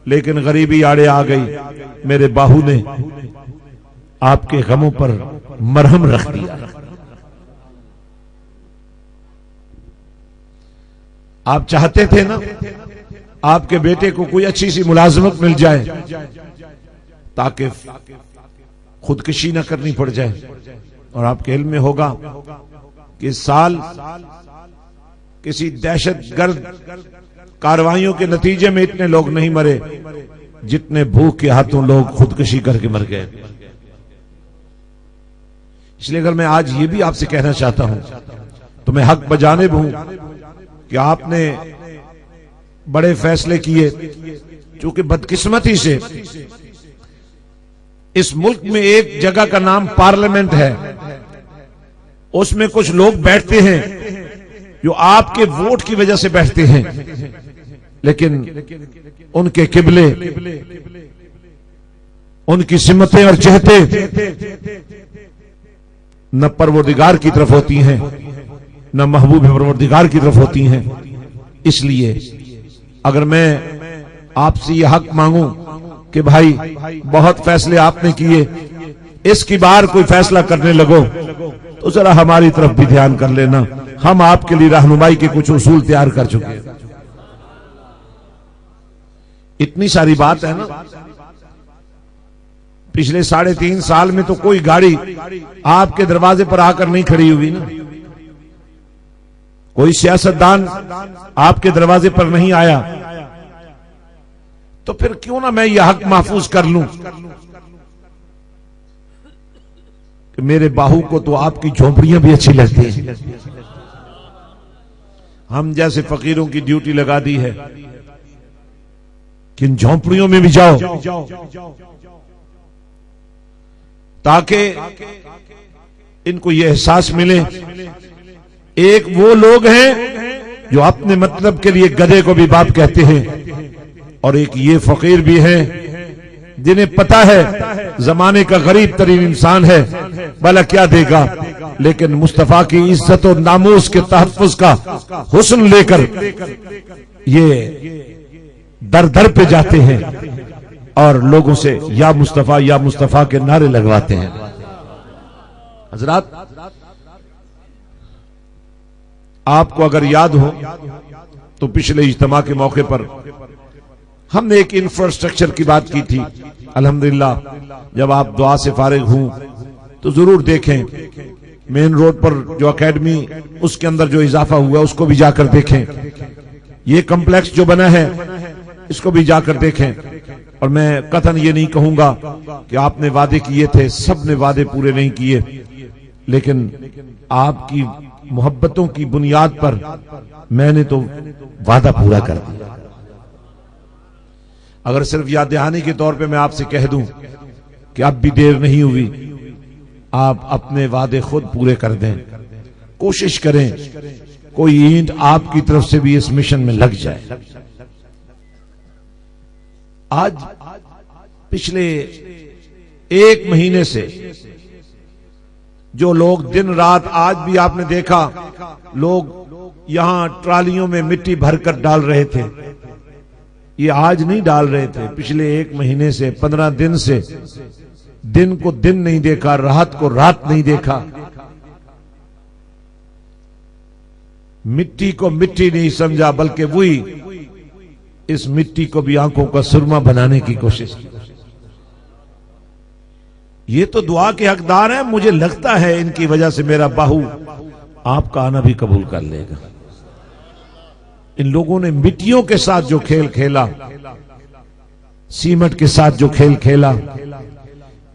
लेकिन गरीबी आड़े आ गई। मेरे बाहू ने आपके गमों पर मरहम रख दिया। आप चाहते थे ना आपके बेटे को कोई अच्छी सी मुलाजमत मिल जाए ताकि खुदकुशी न करनी पड़ जाए। और आपके इल्म में होगा कि साल किसी दहशतगर्द कार्रवाइयों के नतीजे में इतने लोग नहीं मरे जितने भूख के हाथों लोग खुदकुशी करके मर गए। इसलिए अगर मैं आज ये भी आपसे कहना चाहता हूं तो मैं हक बजानिब हूं कि आपने बड़े फैसले किए, चूंकि बदकिस्मती से इस मुल्क में एक जगह का नाम पार्लियामेंट है, उसमें कुछ लोग बैठते हैं जो आपके वोट की वजह से बैठते हैं, लेकिन उनके किबले, उनकी सिमतें और चहते न परवरदिगार की तरफ होती हैं न महबूब परवरदिगार की तरफ होती हैं। इसलिए अगर मैं आपसे यह हक मांगूं कि भाई बहुत फैसले आपने किए, इसकी बार कोई फैसला करने लगो तो जरा हमारी तरफ भी ध्यान कर लेना। हम आपके लिए रहनुमाई के कुछ उसूल तैयार कर चुके हैं। इतनी सारी बात है ना, पिछले 3.5 साल में तो कोई गाड़ी आपके दरवाजे पर आकर नहीं खड़ी हुई ना, कोई सियासतदान आपके दरवाजे पर नहीं आया। तो फिर क्यों ना मैं यह हक महफूज कर लूं कि मेरे बाहू को तो आपकी झोंपड़ियां भी अच्छी लगती हैं। हम जैसे फकीरों की ड्यूटी लगा दी है कि इन झोंपड़ियों में भी जाओ ताकि इनको यह एहसास मिले। एक वो लोग हैं जो अपने मतलब के लिए गधे को भी बाप कहते हैं, और एक ये फकीर भी हैं जिन्हें पता है जमाने का गरीब तरीन इंसान है, भला क्या देगा, लेकिन मुस्तफा की इज्जत और नामूस के तहफ्फुज का हुस्न लेकर ये दर दर पे जाते हैं और लोगों से या मुस्तफा के नारे लगवाते हैं। हजरात, आपको अगर याद हो तो पिछले इज्तिमा के मौके पर हमने एक इंफ्रास्ट्रक्चर की बात की थी। अल्हम्दुलिल्लाह जब आप दुआ से फारिग हूं तो जरूर देखें, मेन रोड पर जो एकेडमी उसके अंदर जो इजाफा हुआ उसको भी जाकर देखें। ये कम्प्लेक्स जो बना है इसको भी जाकर देखें। और मैं कतन ये नहीं कहूंगा कि आपने वादे किए थे, सबने वादे पूरे नहीं किए, लेकिन आपकी मोहब्बतों की बुनियाद पर मैंने तो वादा पूरा कर दिया। अगर सिर्फ याद दहानी के तौर पे मैं आपसे कह दूं कि अब भी देर नहीं हुई, आप अपने वादे खुद पूरे कर दें, कोशिश करें कोई ईंट आपकी तरफ से भी इस मिशन में लग जाए। आज पिछले 1 महीने से जो लोग दिन रात, आज भी आपने देखा लोग यहां ट्रालियों में मिट्टी भरकर डाल रहे थे, ये आज नहीं डाल रहे थे, पिछले 1 महीने से 15 दिन से दिन को दिन नहीं देखा, रात को रात नहीं देखा, मिट्टी को मिट्टी नहीं समझा, बल्कि वही इस मिट्टी को भी आंखों का सुरमा बनाने की कोशिश की। ये तो दुआ के हकदार हैं। मुझे लगता है इनकी वजह से मेरा बाहू आपका आना भी कबूल कर लेगा। इन लोगों ने मिट्टियों के साथ जो खेल खेला, सीमेंट के साथ जो खेल खेला,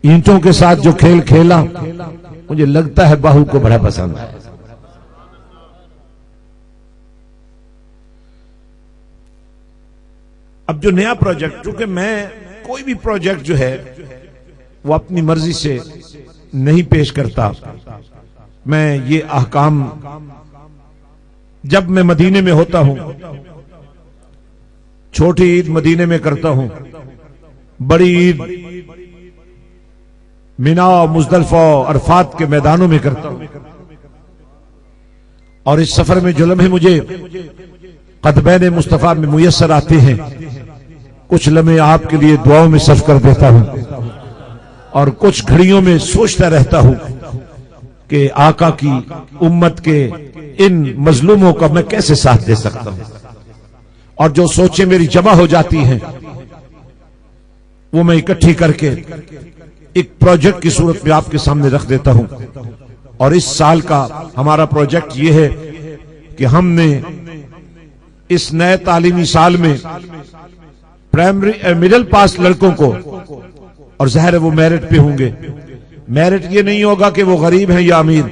ईंटों के साथ जो खेल खेला, मुझे लगता है बाहू को बड़ा पसंद है। अब जो नया प्रोजेक्ट, क्योंकि मैं कोई भी प्रोजेक्ट जो है वो अपनी मर्जी से नहीं पेश करता, मैं ये अहकाम जब मैं मदीने में होता हूं, छोटी ईद मदीने में करता हूं, बड़ी ईद मिना, मुजदलिफा, अरफात के मैदानों में करता हूं। और इस सफर में जो लम्हे मुझे कदबैन मुस्तफा में मुयस्सर आते हैं, कुछ लम्हे आपके लिए दुआओं में सर्फ कर देता हूं और कुछ घड़ियों में सोचता रहता हूं कि आका की उम्मत के इन मजलूमों का मैं कैसे साथ दे सकता हूं। और जो सोचें मेरी जमा हो जाती हैं वो मैं इकट्ठी करके एक प्रोजेक्ट की सूरत में आपके सामने रख देता हूं। और इस साल का हमारा प्रोजेक्ट ये है कि हमने इस नए तालीमी साल में प्राइमरी मिडिल पास लड़कों को, और ज़ाहिर है वो मेरिट पे होंगे, मेरिट ये नहीं होगा कि वो गरीब हैं या अमीर,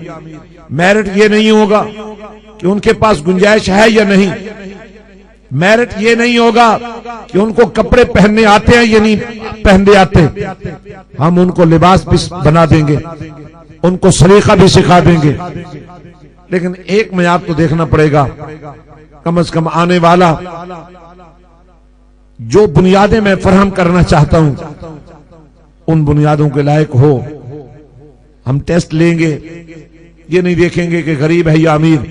मेरिट ये नहीं होगा कि उनके पास गुंजाइश है या नहीं, मेरिट ये नहीं होगा कि उनको कपड़े पहनने आते हैं या नहीं पहनने आते। हम उनको लिबास भी बना देंगे, उनको सलीका भी सिखा देंगे। लेकिन एक में आपको देखना पड़ेगा, कम से कम आने वाला जो बुनियादें मैं फराहम करना चाहता हूं उन बुनियादों के लायक हो। हम टेस्ट लेंगे, ये नहीं देखेंगे कि गरीब है या अमीर।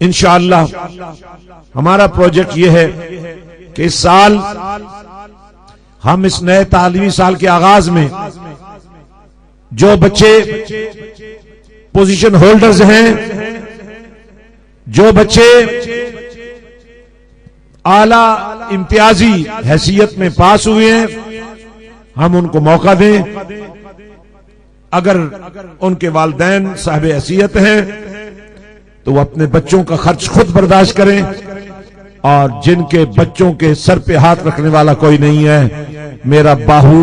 इंशाअल्लाह हमारा प्रोजेक्ट ये है कि इस साल हम इस नए तालीमी साल के आगाज में जो बच्चे पोजीशन होल्डर्स हैं, जो बच्चे आला इम्तियाजी हैसियत में पास हुए हैं, हम उनको मौका दें। अगर उनके वालिदैन साहिब हैसियत हैं तो वो अपने बच्चों का खर्च खुद बर्दाश्त करें, और जिनके बच्चों के सर पे हाथ रखने वाला कोई नहीं है, मेरा बाहू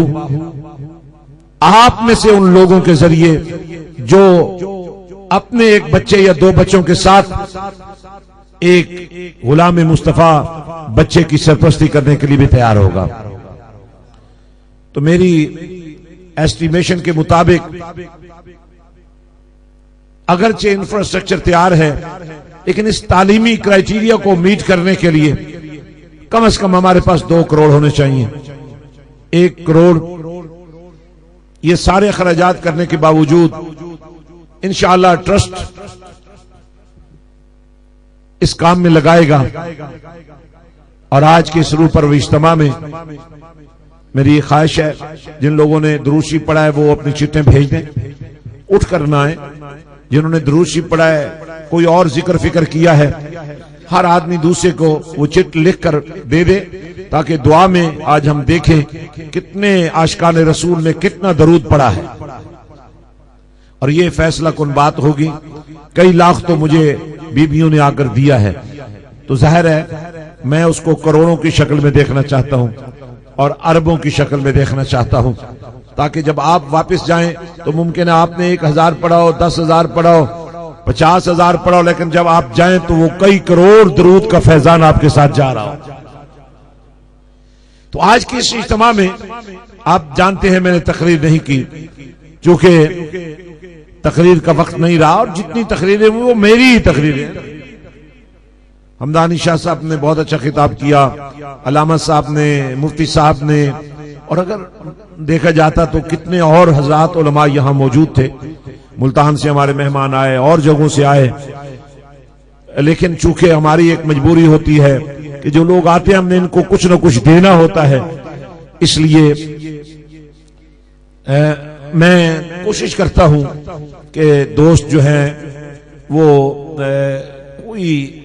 आप में से उन लोगों के जरिए जो अपने एक बच्चे या 2 बच्चों के साथ एक गुलाम मुस्तफा बच्चे की सरपरस्ती करने के लिए भी तैयार होगा। तो मेरी एस्टिमेशन के मुताबिक अगरचे इंफ्रास्ट्रक्चर तैयार है, लेकिन इस तालीमी क्राइटेरिया को मीट करने के लिए कम से कम हमारे पास 2 करोड़ होने चाहिए। 1 करोड़ ये सारे खर्चात करने के बावजूद इंशाअल्लाह ट्रस्ट इस काम में लगाएगा। और आज के इस रूह परवर इज्तिमा में मेरी ये ख्वाहिश है, जिन लोगों ने दुरूद शरीफ पढ़ा है वो अपनी चिट्ठें भेज दें, उठ कर ना आए। जिन्होंने दुरूद शरीफ पढ़ा है, कोई और जिक्र फिक्र किया है, हर आदमी दूसरे को वो चिट लिख कर दे दे, ताकि दुआ में आज हम देखें कितने आशिकाने रसूल ने कितना दरूद पढ़ा है। और ये फैसला कुन बात होगी। कई लाख तो मुझे बीबियों ने आकर दिया है, तो जाहिर है मैं उसको करोड़ों की शक्ल में देखना चाहता हूं और अरबों की शक्ल में देखना चाहता हूं। ताकि जब आप वापस जाएं तो मुमकिन है आपने 1000 पढ़ाओ, 10,000 पढ़ाओ, 50,000 पढ़ाओ, लेकिन जब आप जाएं तो वो कई करोड़ दरूद का फैजान आपके साथ जा रहा हो। तो आज की इस इज्तिमा में आप जानते हैं मैंने तकरीर नहीं की, क्योंकि तकरीर का वक्त नहीं रहा, और जितनी तकरीरें वो मेरी ही तकरीरें। हमदानी शाह साहब ने बहुत अच्छा खिताब किया, अलामा साहब ने, मुफ्ती साहब ने, और अगर देखा जाता तो कितने और हजरात उलमा यहां मौजूद थे। मुल्तान से हमारे मेहमान आए और जगहों से आए, लेकिन चूंकि हमारी एक मजबूरी होती है कि जो लोग आते हैं हमने इनको कुछ न कुछ देना होता है, इसलिए मैं कोशिश करता हूं कि दोस्त जो हैं वो कोई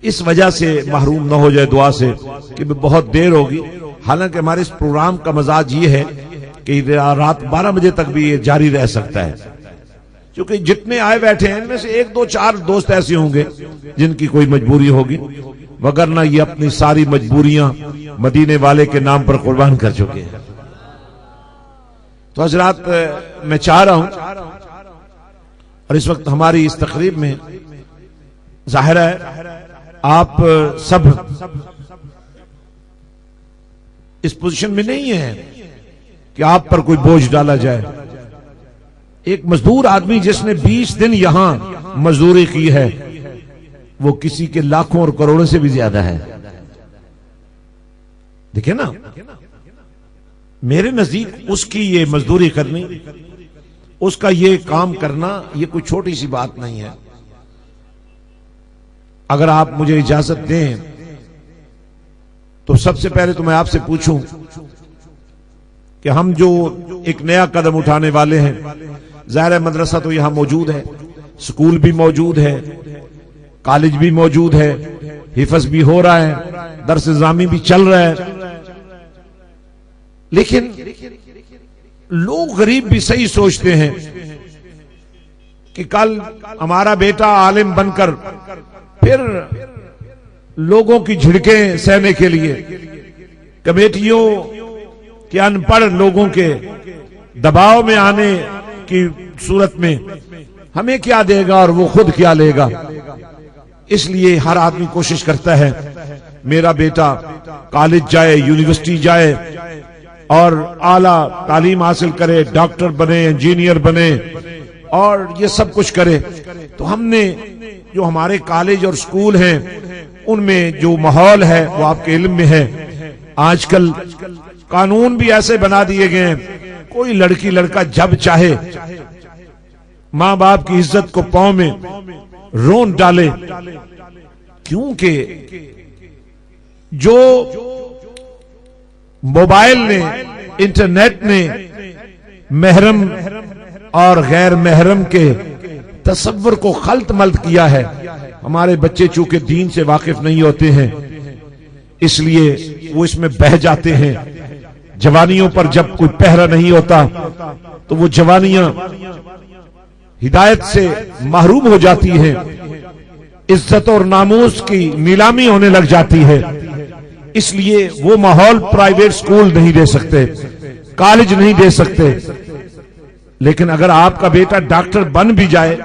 इस वजह से महरूम न हो जाए दुआ से कि बहुत देर होगी। हालांकि हमारे इस प्रोग्राम का मजाज ये है कि रात 12 बजे तक भी ये जारी रह सकता है, क्योंकि जितने आए बैठे हैं इनमें से 1, 2, 4 दोस्त ऐसे होंगे जिनकी कोई मजबूरी होगी, वगरना ये अपनी सारी मजबूरियां मदीने वाले के नाम पर कुर्बान कर चुके हैं। तो हजरात, मैं चाह रहा हूं, और इस वक्त हमारी इस तकरीब में जाहिर है आप सब इस पोजीशन में नहीं है कि आप पर कोई बोझ डाला जाए। एक मजदूर आदमी जिसने 20 दिन यहां मजदूरी की है, वो किसी के लाखों और करोड़ों से भी ज्यादा है। देखिए ना, मेरे नजदीक उसकी ये मजदूरी करनी, उसका ये काम करना, ये कोई छोटी सी बात नहीं है। अगर आप मुझे इजाजत दें तो सबसे पहले तो मैं आपसे पूछूं कि हम जो एक नया कदम उठाने वाले हैं, ज़ाहिर मदरसा तो यहां मौजूद है, स्कूल भी मौजूद है, कॉलेज भी मौजूद है, हिफ्ज़ भी हो रहा है, दर्स निज़ामी भी चल रहा है, लेकिन लोग गरीब भी सही सोचते हैं कि कल हमारा बेटा आलिम बनकर फिर लोगों की झिड़कें सहने के लिए, कमेटियों के अनपढ़ लोगों के दबाव में आने की सूरत में हमें क्या देगा और वो खुद क्या लेगा। इसलिए हर आदमी कोशिश करता है मेरा बेटा कॉलेज जाए, यूनिवर्सिटी जाए और आला तालीम हासिल करे, डॉक्टर बने, इंजीनियर बने और ये सब कुछ करे। तो हमने जो हमारे कॉलेज और स्कूल हैं उनमें जो माहौल है वो आपके इल्म में है। आजकल कानून भी ऐसे बना दिए गए हैं, कोई लड़की लड़का जब चाहे मां बाप की इज्जत को पांव में रोन डाले, क्योंकि जो मोबाइल ने, इंटरनेट ने महरम और गैर महरम के तसव्वुर को खल्त मल्त किया है। हमारे बच्चे चूंकि दीन से वाकिफ नहीं होते हैं, इसलिए वो इसमें बह जाते हैं। जवानियों पर जब कोई पहरा नहीं होता तो वो जवानियां हिदायत से महरूम हो जाती हैं, इज्जत और नामूस की नीलामी होने लग जाती है। इसलिए वो माहौल प्राइवेट स्कूल नहीं दे सकते, कॉलेज नहीं दे सकते। लेकिन अगर आपका बेटा डॉक्टर बन भी जाए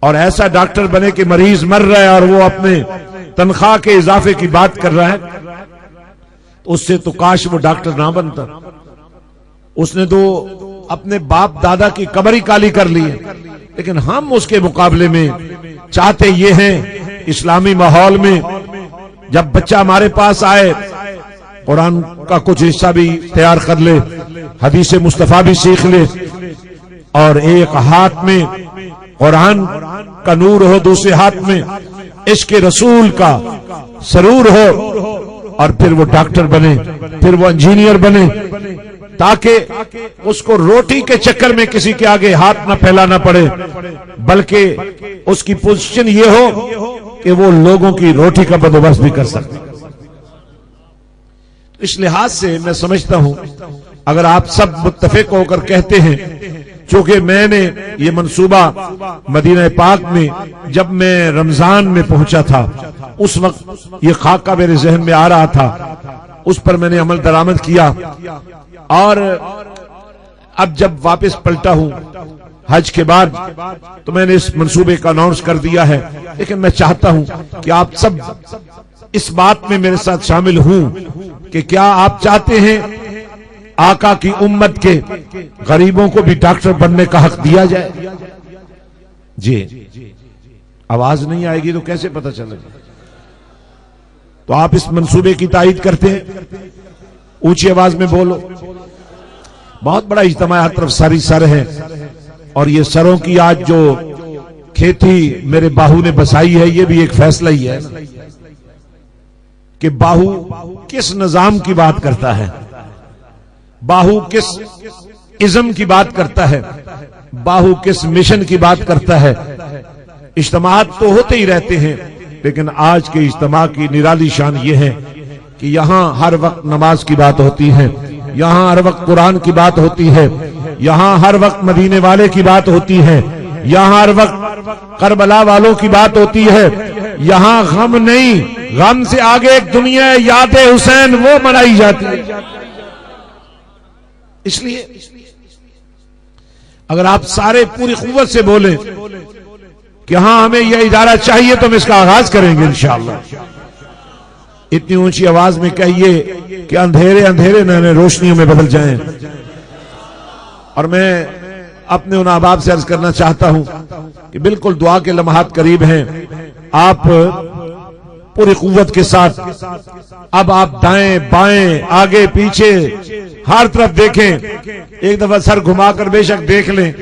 और ऐसा डॉक्टर बने कि मरीज मर रहा है और वो अपने तनख्वाह के इजाफे की बात कर रहा है, तो उससे तो काश वो डॉक्टर ना बनता। उसने तो अपने बाप दादा की कब्र ही काली कर ली है। लेकिन हम उसके मुकाबले में चाहते ये हैं, इस्लामी माहौल में जब बच्चा हमारे पास आए कुरान का कुछ हिस्सा भी तैयार कर ले, हदीस मुस्तफा भी सीख ले, और एक हाथ में कुरान का नूर हो, दूसरे हाथ में इश्क़ रसूल का सरूर हो, और फिर वो डॉक्टर बने, फिर वो इंजीनियर बने, ताकि उसको रोटी के चक्कर में किसी के आगे हाथ न फैलाना पड़े, बल्कि उसकी पोजीशन ये हो कि वो लोगों की रोटी का बंदोबस्त भी कर सके। इस लिहाज से मैं समझता हूं अगर आप सब मुत्तफिक होकर कहते हैं, क्योंकि मैंने ये मंसूबा मदीना पाक में जब मैं रमजान में पहुंचा था उस वक्त ये खाका मेरे जहन में आ रहा था उस पर मैंने अमल दरामद किया। और अब जब वापस पलटा हूं हज के बाद, तो मैंने इस मंसूबे का अनाउंस कर दिया है। लेकिन मैं चाहता हूं कि आप सब इस बात में मेरे साथ शामिल हूं कि क्या आप चाहते हैं आका की उम्मत के गरीबों को भी डॉक्टर बनने का हक दिया जाए? जी, आवाज नहीं आएगी तो कैसे पता चलेगा? तो आप इस मंसूबे की तायीद करते हैं? ऊंची आवाज में बोलो। बहुत बड़ा इज्तिमा, हर तरफ सारी सर है, और ये सरों की आज जो खेती मेरे बाहू ने बसाई है, ये भी एक फैसला ही है ना कि बाहू किस निजाम की बात करता है, बाहू किस इज्म की बात करता है, बाहू किस मिशन की बात करता है। इज्तिमात तो होते ही रहते हैं, लेकिन आज के इज्तिमा की निराली शान ये है कि यहां हर वक्त नमाज की बात होती है, यहां हर वक्त कुरान की बात होती है, यहां हर वक्त मदीने वाले की बात होती है, यहां हर वक्त करबला वालों की बात होती है। यहां गम नहीं, गम से आगे एक दुनिया है, याद हुसैन, वो मनाई जाती है। इसलिए अगर आप सारे पूरी कुव्वत से बोलें कि हां हमें यह इदारा चाहिए, तो हम इसका आगाज करेंगे इंशाअल्लाह। इतनी ऊंची आवाज में कहिए कि अंधेरे अंधेरे नए नए रोशनियों में बदल जाएं। और मैं अपने उन अहबाब से अर्ज करना चाहता हूं कि बिल्कुल दुआ के लम्हात करीब हैं। आप पूरी कुव्वत के साथ अब आप दाएं बाएं आगे पीछे हर तरफ देखें। एक दफा सर घुमाकर बेशक देख लें,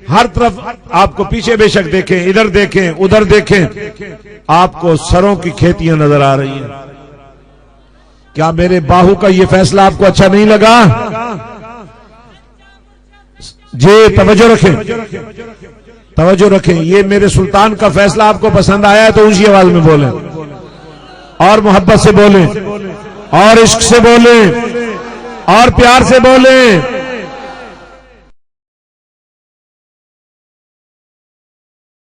हर तरफ आपको पीछे बेशक देखें, इधर देखें उधर देखें, आपको सरों की खेतियां नजर आ रही हैं। क्या मेरे बाहू का यह फैसला आपको अच्छा नहीं लगा? जी तवज्जो रखें, तवज्जो रखें। ये मेरे सुल्तान का फैसला आपको पसंद आया है तो ऊंची आवाज में बोलें, और मोहब्बत से बोलें, और इश्क से बोलें, और प्यार से बोलें।